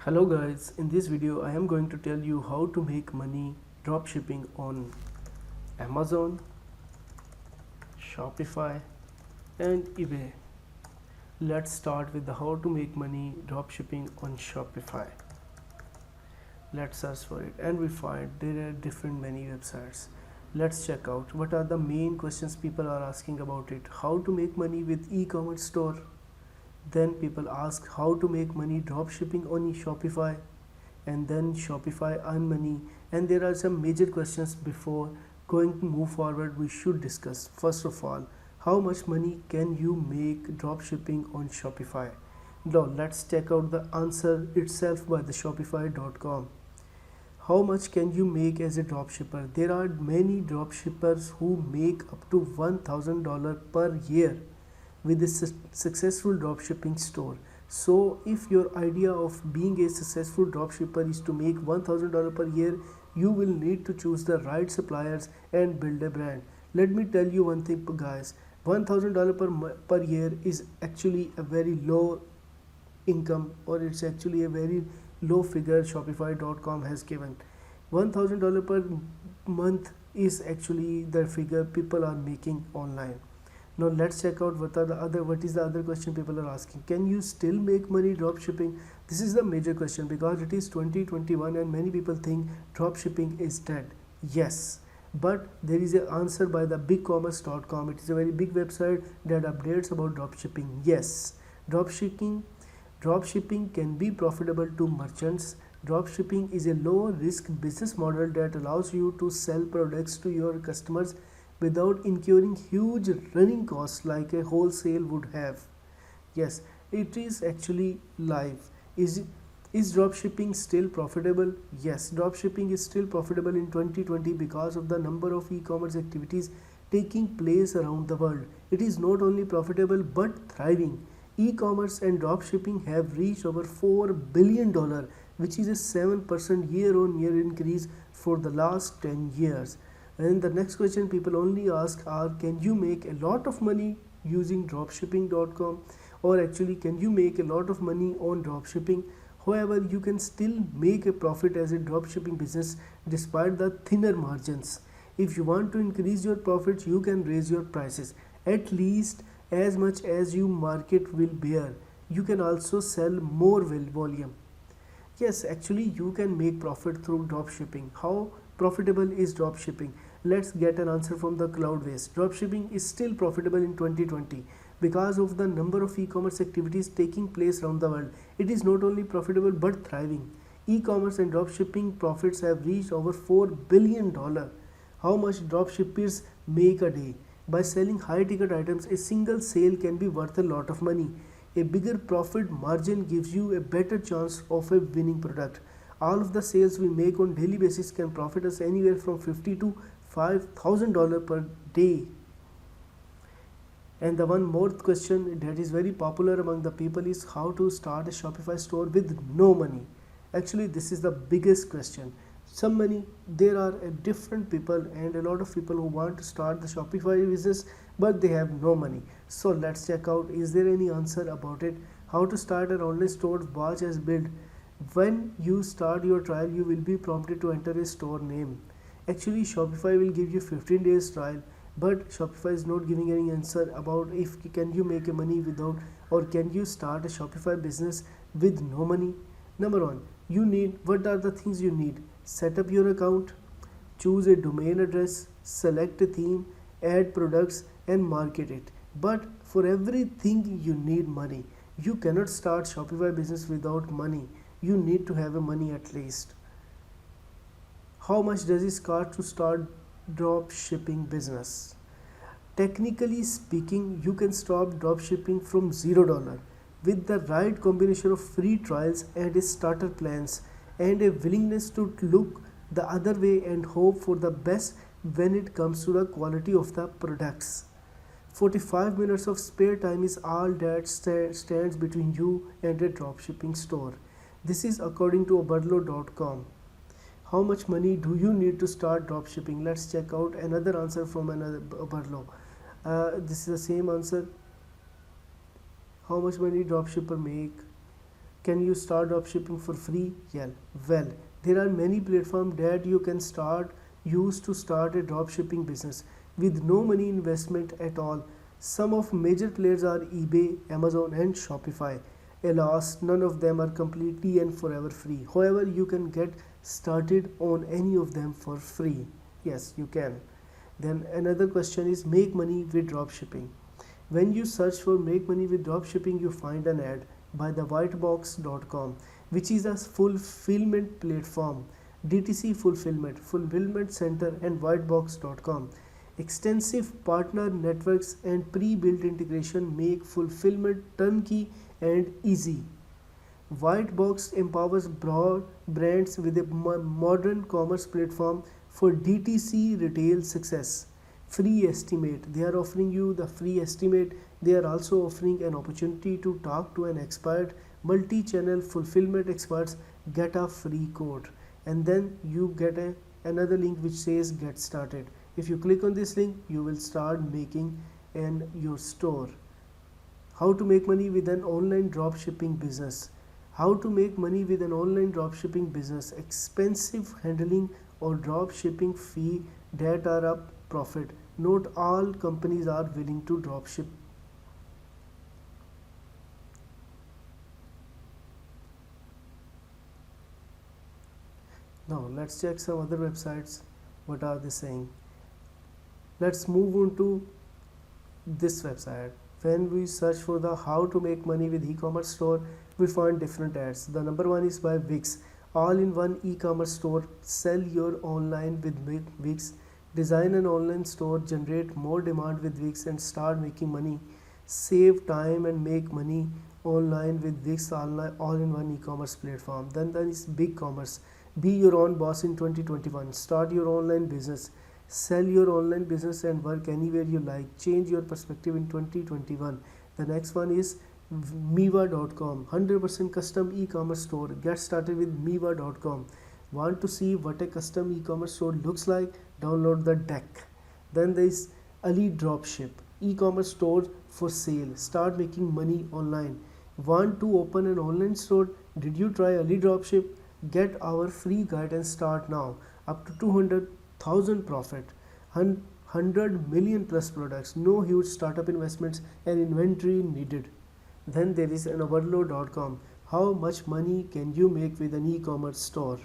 Hello guys, in this video I am going to tell you how to make money dropshipping on Amazon, Shopify and eBay. Let's start with the how to make money dropshipping on Shopify. Let's search for it and we find there are different many websites. Let's check out what are the main questions people are asking about it. How to make money with e-commerce store. Then people ask how to make money dropshipping on Shopify, and then Shopify earn money. And there are some major questions before going to move forward we should discuss. First of all, how much money can you make dropshipping on Shopify? Now let's check out the answer itself by the shopify.com. How much can you make as a dropshipper? There are many dropshippers who make up to $1,000 per year with a successful dropshipping store. So if your idea of being a successful dropshipper is to make $1,000 per year, you will need to choose the right suppliers and build a brand. Let me tell you one thing guys, $1,000 per year is actually a very low income, or it's actually a very low figure Shopify.com has given. $1,000 per month is actually the figure people are making online. Now let's check out what is the other question people are asking. Can you still make money drop shipping? This is the major question because it is 2021 and many people think drop shipping is dead. Yes, but there is an answer by the bigcommerce.com. It is a very big website that updates about drop shipping. Yes, drop shipping can be profitable to merchants. Dropshipping is a low risk business model that allows you to sell products to your customers without incurring huge running costs like a wholesale would have. Yes, it is actually live. Is dropshipping still profitable? Yes, dropshipping is still profitable in 2020 because of the number of e-commerce activities taking place around the world. It is not only profitable but thriving. E-commerce and dropshipping have reached over $4 billion, which is a 7% year-on-year increase for the last 10 years. And the next question people only ask are, can you make a lot of money using dropshipping.com, or actually can you make a lot of money on dropshipping? However, you can still make a profit as a dropshipping business despite the thinner margins. If you want to increase your profits, you can raise your prices at least as much as your market will bear. You can also sell more volume. Yes, actually you can make profit through dropshipping. How profitable is dropshipping? Let's get an answer from the Cloudways. Dropshipping is still profitable in 2020 because of the number of e-commerce activities taking place around the world. It is not only profitable but thriving. E-commerce and dropshipping profits have reached over $4 billion. How much dropshippers make a day? By selling high ticket items, a single sale can be worth a lot of money. A bigger profit margin gives you a better chance of a winning product. All of the sales we make on daily basis can profit us anywhere from $50 to $5,000 per day. And the one more question that is very popular among the people is how to start a Shopify store with no money. Actually, this is the biggest question. There are different people and a lot of people who want to start the Shopify business but they have no money. So let's check out, is there any answer about it? How to start an online store, watch as build. When you start your trial, you will be prompted to enter a store name. Actually, Shopify will give you 15 days trial, but Shopify is not giving any answer about if can you make a money without, or can you start a Shopify business with no money. Number one, what are the things you need? Set up your account, choose a domain address, select a theme, add products and market it. But for everything you need money. You cannot start Shopify business without money. You need to have a money at least. How much does it cost to start drop shipping business? Technically speaking, you can start drop shipping from $0 with the right combination of free trials and a starter plans and a willingness to look the other way and hope for the best when it comes to the quality of the products. 45 minutes of spare time is all that stands between you and a dropshipping store. This is according to oberlo.com. How much money do you need to start dropshipping? Let's check out another answer from another Oberlo. This is the same answer. How much money dropshipper make? Can you start dropshipping for free? Yeah, well, there are many platforms that you can use to start a dropshipping business with no money investment at all. Some of major players are eBay, Amazon, and Shopify. Alas, none of them are completely and forever free. However, you can get started on any of them for free. Yes, you can. Then another question is make money with dropshipping. When you search for make money with dropshipping, you find an ad by the whitebox.com, which is a fulfillment platform. DTC fulfillment center, and whitebox.com. Extensive partner networks and pre-built integration make fulfillment turnkey and easy. Whitebox empowers broad brands with a modern commerce platform for DTC retail success. Free estimate. They are offering you the free estimate. They are also offering an opportunity to talk to an expert. Multi-channel fulfillment experts get a free code, and then you get another link which says get started. If you click on this link, you will start making your store. How to make money with an online dropshipping business. How to make money with an online dropshipping business. Expensive handling or dropshipping fee that are a profit. Not all companies are willing to dropship. Now let's check some other websites. What are they saying? Let's move on to this website. When we search for the how to make money with e-commerce store, we find different ads. The number one is by Wix, all-in-one e-commerce store. Sell your online with Wix. Design an online store, generate more demand with Wix, and start making money. Save time and make money online with Wix all-in-one e-commerce platform. Then there is BigCommerce. Be your own boss in 2021. Start your online business. Sell your online business and work anywhere you like. Change your perspective in 2021. The next one is Miva.com, 100% custom e-commerce store. Get started with Miva.com. Want to see what a custom e-commerce store looks like? Download the deck. Then there is Ali Dropship, e-commerce store for sale. Start making money online. Want to open an online store? Did you try Ali Dropship? Get our free guide and start now. Up to 200,000 profit, 100 million plus products, no huge startup investments and inventory needed. Then there is an overload.com. How much money can you make with an e-commerce store?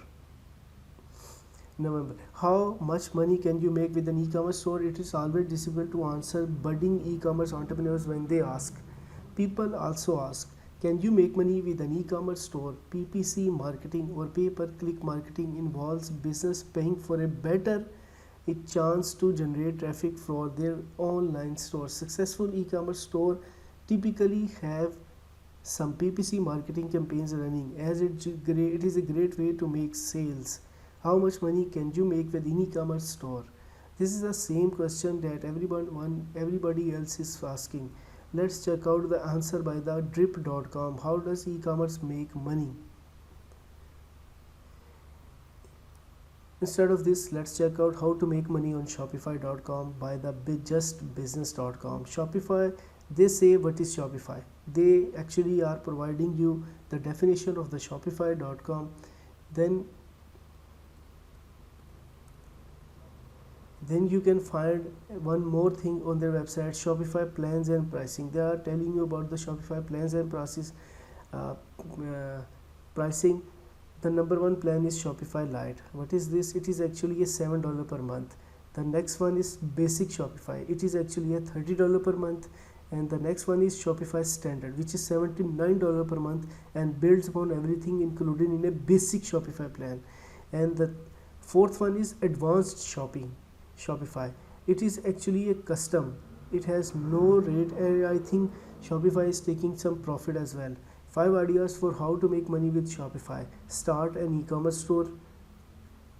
November. How much money can you make with an e-commerce store? It is always difficult to answer budding e-commerce entrepreneurs when they ask. People also ask, can you make money with an e-commerce store? PPC marketing or pay-per-click marketing involves business paying for a chance to generate traffic for their online store. Successful e-commerce store typically have some PPC marketing campaigns running, as it is a great way to make sales. How much money can you make with an e-commerce store? This is the same question that everybody else is asking. Let's check out the answer by the drip.com. How does e-commerce make money? Instead of this, let's check out how to make money on shopify.com by the justbusiness.com. Shopify, they say what is Shopify. They actually are providing you the definition of the shopify.com. Then you can find one more thing on their website, Shopify plans and pricing. They are telling you about the Shopify plans and pricing. The number one plan is Shopify Lite. What is this? It is actually a $7 per month. The next one is Basic Shopify. It is actually a $30 per month. And the next one is Shopify Standard, which is $79 per month and builds upon everything included in a basic Shopify plan. And the fourth one is Advanced Shopify. It is actually a custom. It has no rate, and I think Shopify is taking some profit as well. 5 ideas for how to make money with Shopify. Start an e-commerce store.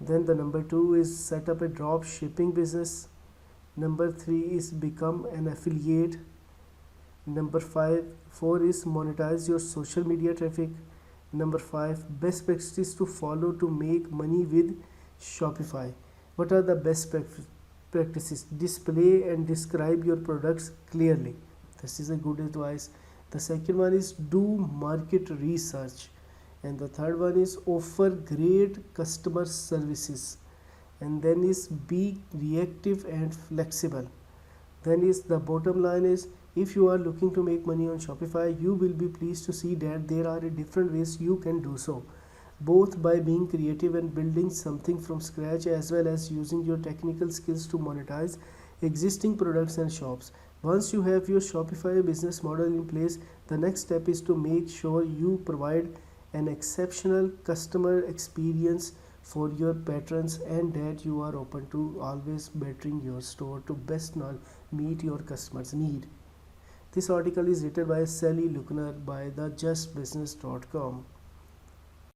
Then the number 2 is set up a drop shipping business. Number 3 is become an affiliate. Number 4 is monetize your social media traffic. Number 5, best practices to follow to make money with Shopify. What are the best practices? Display and describe your products clearly. This is a good advice. The second one is do market research, and the third one is offer great customer services, and then is be reactive and flexible. Then is the bottom line is, if you are looking to make money on Shopify, you will be pleased to see that there are different ways you can do so, both by being creative and building something from scratch, as well as using your technical skills to monetize existing products and shops. Once you have your Shopify business model in place, the next step is to make sure you provide an exceptional customer experience for your patrons, and that you are open to always bettering your store to best meet your customers' need. This article is written by Sally Luckner by thejustbusiness.com.